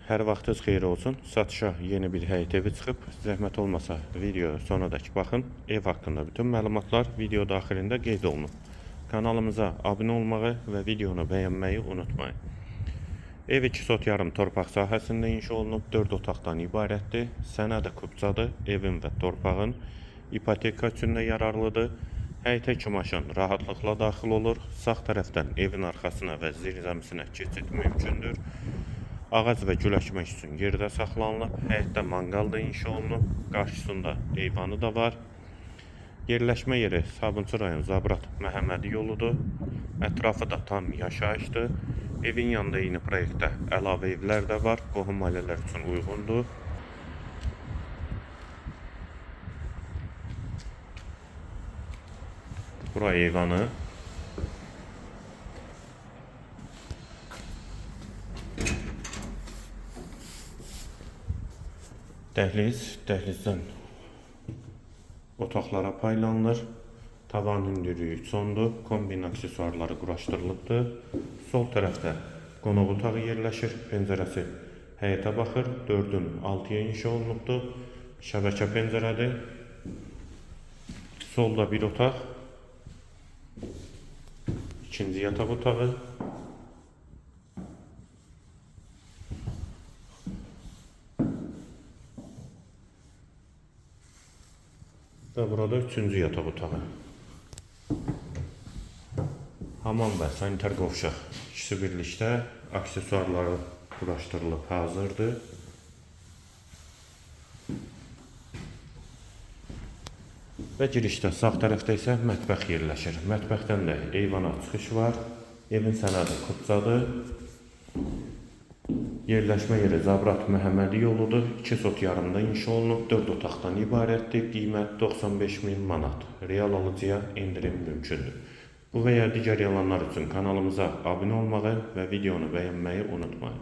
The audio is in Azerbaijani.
Hər vaxtınız xeyir olsun. Satışa yeni bir həyət evi çıxıb. Zəhmət olmasa video sonadakı baxın. Ev haqqında bütün məlumatlar video daxilində qeyd olunub. Kanalımıza abunə olmağı və videonu bəyənməyi unutmayın. Ev 2 sot yarım torpaq sahəsində inşa olunub. 4 otaqdan ibarətdir. Sənədi kubcadır. Evin və torpağın ipoteka üçün də yararlıdır. Həyətə 2 maşın rahatlıqla daxil olur. Sağ tərəfdən evin arxasına və zirzəmisinə keçid mümkündür. Ağac və gül əkmək üçün yerdə saxlanılıb. Həyətdə manqal da inşa olunub. Qarşısında eyvanı da var. Yerləşmə yeri Sabunçu rayon Zabrat Məhəmmədi yoludur. Ətrafı da tam yaşayışdır. Evin yanında eyni proyektdə əlavə evlər də var. Qohum ailələr üçün uyğundur. Bura eyvanı. Dəhlizdən otaqlara paylanılır. Tavan hündürlüyü 3 ondur. Kombin aksesuarları quraşdırılıbdır. Sol tərəfdə qonaq otağı yerləşir. Pəncərəsi həyətə baxır. 4-ün 6-ya inşa olunubdur. Şəbəkə pəncərədir. Solda bir otaq. İkinci yataq otağı. Və burada 3-cü yataq otağı. Hamam və sanitar qovşaq ikisi birlikdə aksesuarları quraşdırılıb hazırdır. Və girişdə sağ tərəfdə isə mətbəx yerləşir. Mətbəxdən də eyvana çıxış var. Evin sənədi kubcadır. Yerləşmə yeri Zabrat Məhəmmədi yoludur. 2 sot yarımda inşa olunub. 4 otaqdan ibarətdir. Qiymət 95.000 manat. Real alıcıya indirim mümkündür. Bu və ya digər yalanlar üçün kanalımıza abunə olmağı və videonu bəyənməyi unutmayın.